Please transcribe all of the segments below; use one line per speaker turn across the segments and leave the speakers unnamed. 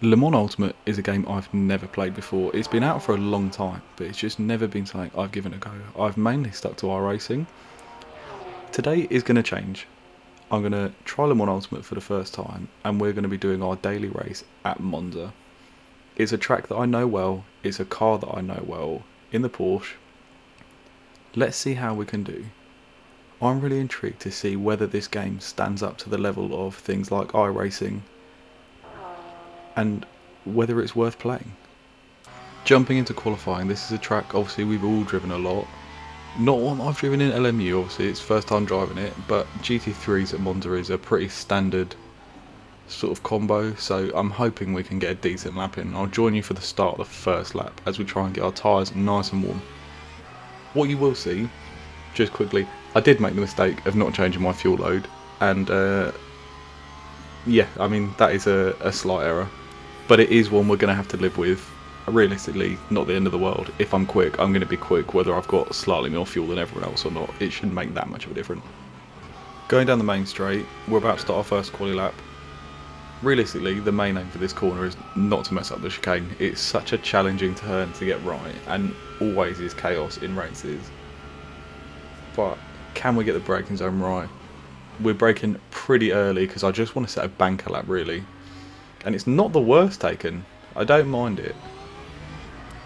Le Mans Ultimate is a game I've never played before. It's been out for a long time, but it's just never been something I've given a go. I've mainly stuck to iRacing. Today is going to change. I'm going to try Le Mans Ultimate for the first time, and we're going to be doing our daily race at Monza. It's a track that I know well, it's a car that I know well, in the Porsche. Let's see how we can do. I'm really intrigued to see whether this game stands up to the level of things like iRacing, and whether it's worth playing. Jumping into qualifying, this is a track obviously we've all driven a lot. Not one I've driven in LMU, obviously it's first time driving it, but GT3s at Monza is a pretty standard sort of combo, so I'm hoping we can get a decent lap in. I'll join you for the start of the first lap as we try and get our tyres nice and warm. What you will see, just quickly, I did make the mistake of not changing my fuel load, and yeah, I mean that is a slight error, but it is one we're going to have to live with. Realistically, not the end of the world. If I'm quick, I'm going to be quick whether I've got slightly more fuel than everyone else or not. It shouldn't make that much of a difference. Going down the main straight, we're about to start our first quali lap. Realistically, the main aim for this corner is not to mess up the chicane. It's such a challenging turn to get right, and always is chaos in races. But can we get the braking zone right? We're braking pretty early because I just want to set a banker lap really. And it's not the worst taken. I don't mind it.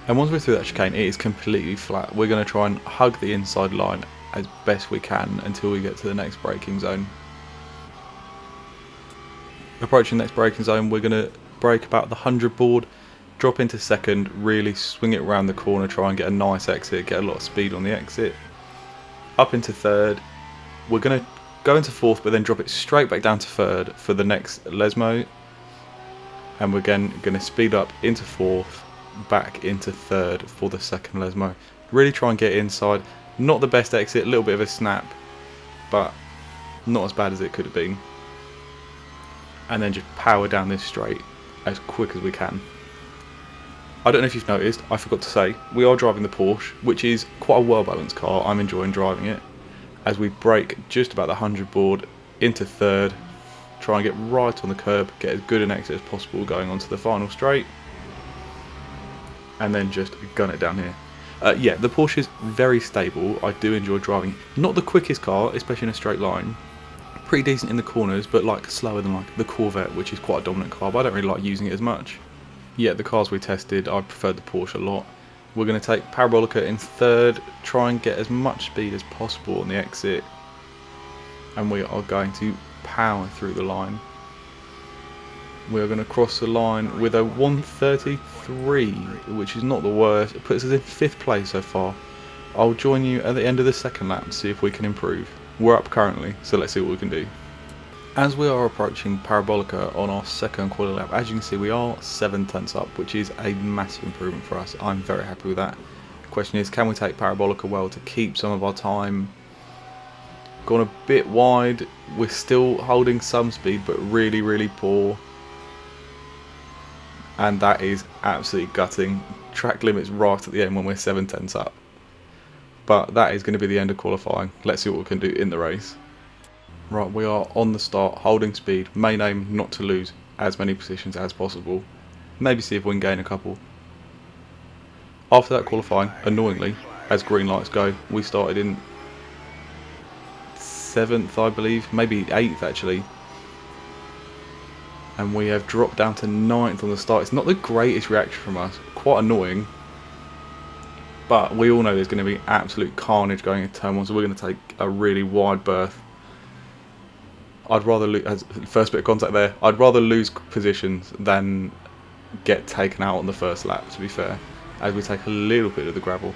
And once we're through that chicane, it is completely flat. We're going to try and hug the inside line as best we can until we get to the next braking zone. Approaching the next braking zone, we're going to brake about the 100 board, drop into second, really swing it around the corner, try and get a nice exit, get a lot of speed on the exit. Up into third, we're going to go into fourth, but then drop it straight back down to third for the next Lesmo. And we're again going to speed up into fourth, back into third for the second Lesmo. Really try and get inside. Not the best exit, a little bit of a snap, but not as bad as it could have been. And then just power down this straight as quick as we can. I don't know if you've noticed, I forgot to say, we are driving the Porsche, which is quite a well balanced car. I'm enjoying driving it. As we brake just about the 100 board into third, try and get right on the curb, get as good an exit as possible going onto the final straight, and then just gun it down here. Yeah, the Porsche is very stable. I do enjoy driving. Not the quickest car, especially in a straight line. Pretty decent in the corners, but like slower than like the Corvette, which is quite a dominant car, but I don't really like using it as much. Yeah, the cars we tested, I preferred the Porsche a lot. We're going to take Parabolica in third, try and get as much speed as possible on the exit, and we are going to power through the line. We're going to cross the line with a 1:33, which is not the worst. It puts us in 5th place so far. I'll join you at the end of the second lap and see if we can improve. We're up currently, so let's see what we can do. As we are approaching Parabolica on our second quali lap, as you can see we are 7 tenths up, which is a massive improvement for us. I'm very happy with that. The question is, can we take Parabolica well to keep some of our time? Gone a bit wide, we're still holding some speed, but really poor. And that is absolutely gutting. Track limits right at the end when we're 7 tenths up. But that is going to be the end of qualifying. Let's see what we can do in the race. Right, we are on the start, holding speed. Main aim not to lose as many positions as possible. Maybe see if we can gain a couple. After that qualifying, annoyingly, as green lights go, we started in 7th, I believe, maybe 8th actually. And we have dropped down to 9th on the start. It's not the greatest reaction from us, quite annoying. But we all know there's going to be absolute carnage going into turn 1, so we're going to take a really wide berth. I'd rather lose, as first bit of contact there, I'd rather lose positions than get taken out on the first lap, to be fair, as we take a little bit of the gravel.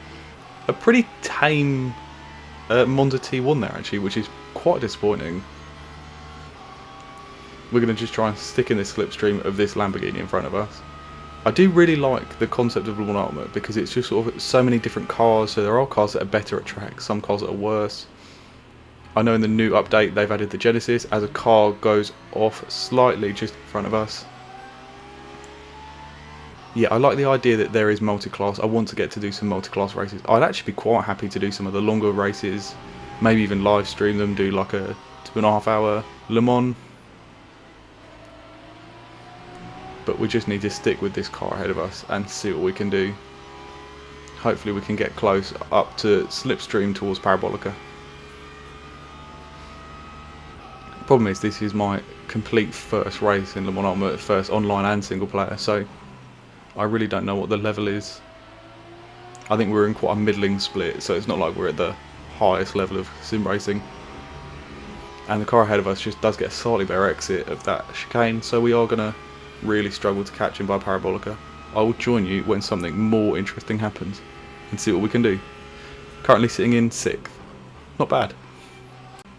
A pretty tame Monza T1 there actually, which is quite disappointing. We're going to just try and stick in this slipstream of this Lamborghini in front of us. I do really like the concept of Le Mans Ultimate because it's just sort of so many different cars, so there are cars that are better at track, some cars that are worse. I know in the new update they've added the Genesis as a car goes off slightly just in front of us. Yeah, I like the idea that there is multi-class. I want to get to do some multi-class races. I'd actually be quite happy to do some of the longer races, maybe even live stream them, do like a 2.5 hour Le Mans. but we just need to stick with this car ahead of us and see what we can do. Hopefully we can get close up to slipstream towards Parabolica. Problem is, this is my complete first race in Le Mans, first online and single player, so I really don't know what the level is. I think we're in quite a middling split, so it's not like we're at the highest level of sim racing. And the car ahead of us just does get a slightly better exit of that chicane, so we are going to really struggle to catch him by Parabolica. I will join you when something more interesting happens and see what we can do. Currently sitting in 6th. Not bad.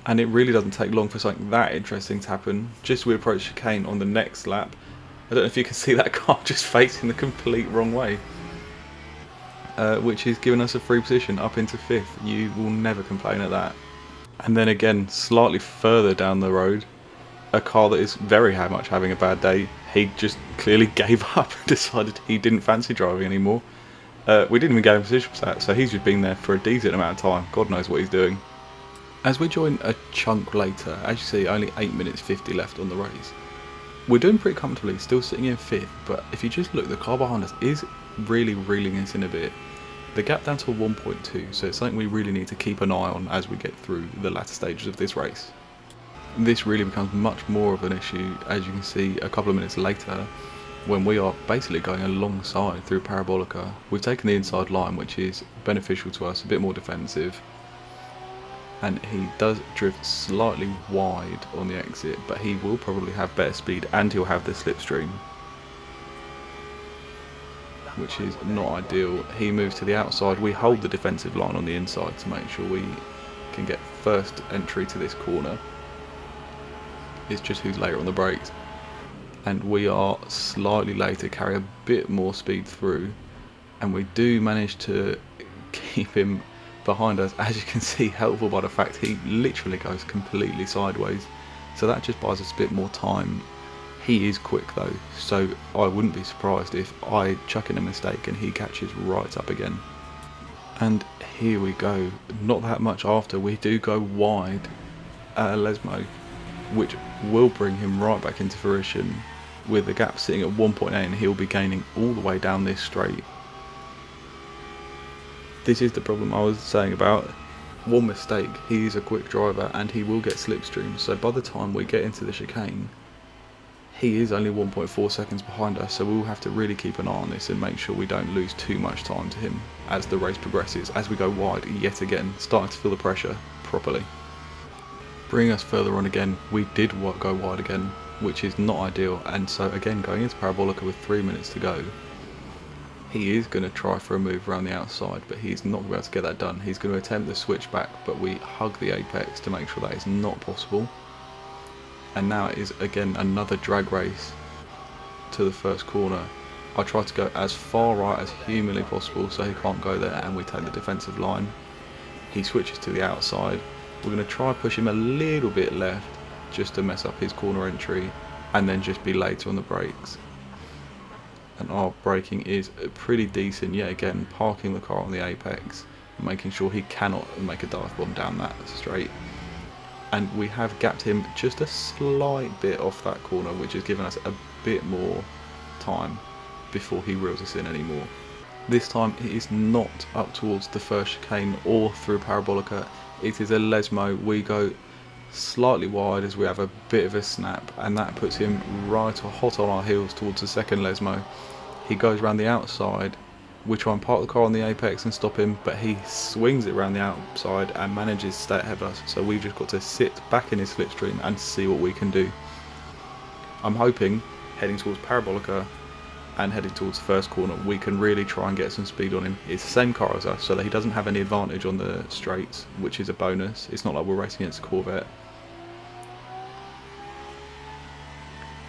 And it really doesn't take long for something that interesting to happen. Just as we approach chicane on the next lap, I don't know if you can see that car just facing the complete wrong way. Which is giving us a free position up into 5th. You will never complain at that. And then again, slightly further down the road, a car that is very much having a bad day. He just clearly gave up and decided he didn't fancy driving anymore. We didn't even get him position for that, so he's just been there for a decent amount of time. God knows what he's doing. As we join a chunk later, as you see, only 8 minutes 50 left on the race. We're doing pretty comfortably, still sitting in 5th, but if you just look, the car behind us is really reeling us in a bit. The gap down to 1.2, so it's something we really need to keep an eye on as we get through the latter stages of this race. This really becomes much more of an issue, as you can see a couple of minutes later, when we are basically going alongside through Parabolica. We've taken the inside line, which is beneficial to us, a bit more defensive. And he does drift slightly wide on the exit, but he will probably have better speed and he'll have the slipstream, which is not ideal. He moves to the outside. We hold the defensive line on the inside to make sure we can get first entry to this corner. It's just who's later on the brakes. And we are slightly later, carry a bit more speed through, and we do manage to keep him behind us, as you can see, helpful by the fact he literally goes completely sideways, so that just buys us a bit more time. He is quick though, so I wouldn't be surprised if I chuck in a mistake and he catches right up again. And here we go, not that much after, we do go wide at Lesmo, which will bring him right back into fruition, with the gap sitting at 1.8 and he'll be gaining all the way down this straight. This is the problem I was saying about one mistake. He is a quick driver and he will get slipstream, so by the time we get into the chicane, he is only 1.4 seconds behind us, so we'll have to really keep an eye on this and make sure we don't lose too much time to him as the race progresses, as we go wide yet again, starting to feel the pressure properly. Bringing us further on again, we did go wide again, which is not ideal, and so again going into Parabolica with 3 minutes to go, he is going to try for a move around the outside, but he's not going to be able to get that done. He's going to attempt the switch back, but we hug the apex to make sure that is not possible. And now it is again another drag race to the first corner. I try to go as far right as humanly possible so he can't go there, and we take the defensive line. He switches to the outside. We're going to try and push him a little bit left just to mess up his corner entry, and then just be later on the brakes. And our braking is pretty decent yet again, parking the car on the apex, making sure he cannot make a dive bomb down that straight. And we have gapped him just a slight bit off that corner, which has given us a bit more time before he reels us in anymore. This time it is not up towards the first chicane or through Parabolica, it is a Lesmo. We go slightly wide as we have a bit of a snap, and that puts him right hot on our heels towards the second Lesmo. He goes around the outside. We try and park the car on the apex and stop him, but he swings it around the outside and manages to stay ahead of us, so we've just got to sit back in his slipstream and see what we can do. I'm hoping, heading towards Parabolica and heading towards the first corner, we can really try and get some speed on him. It's the same car as us, so that he doesn't have any advantage on the straights, which is a bonus. It's not like we're racing against a Corvette.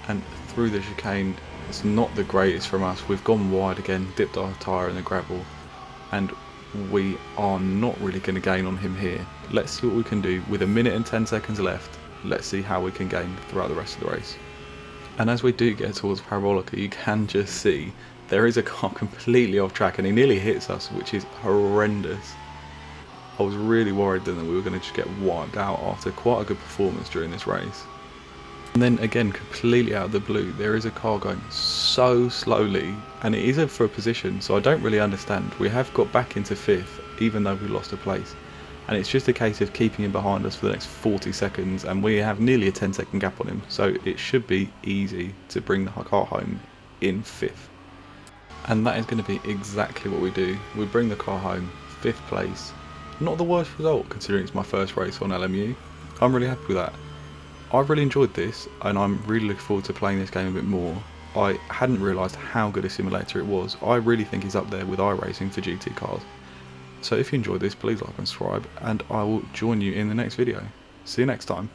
And through the chicane, it's not the greatest from us. We've gone wide again, dipped our tyre in the gravel, and we are not really going to gain on him here. Let's see what we can do. With 1 minute and 10 seconds left, let's see how we can gain throughout the rest of the race. And as we do get towards Parabolica, you can just see there is a car completely off track, and he nearly hits us, which is horrendous. I was really worried then that we were going to just get wiped out after quite a good performance during this race. And then again, completely out of the blue, there is a car going so slowly, and it is for a position, so I don't really understand. We have got back into 5th, even though we lost a place. And it's just a case of keeping him behind us for the next 40 seconds, and we have nearly a 10-second gap on him, so it should be easy to bring the car home in 5th. And that is going to be exactly what we do. We bring the car home, 5th place. Not the worst result, considering it's my first race on LMU. I'm really happy with that. I've really enjoyed this, and I'm really looking forward to playing this game a bit more. I hadn't realised how good a simulator it was. I really think it's up there with iRacing for GT cars. So if you enjoyed this, please like and subscribe, and I will join you in the next video. See you next time.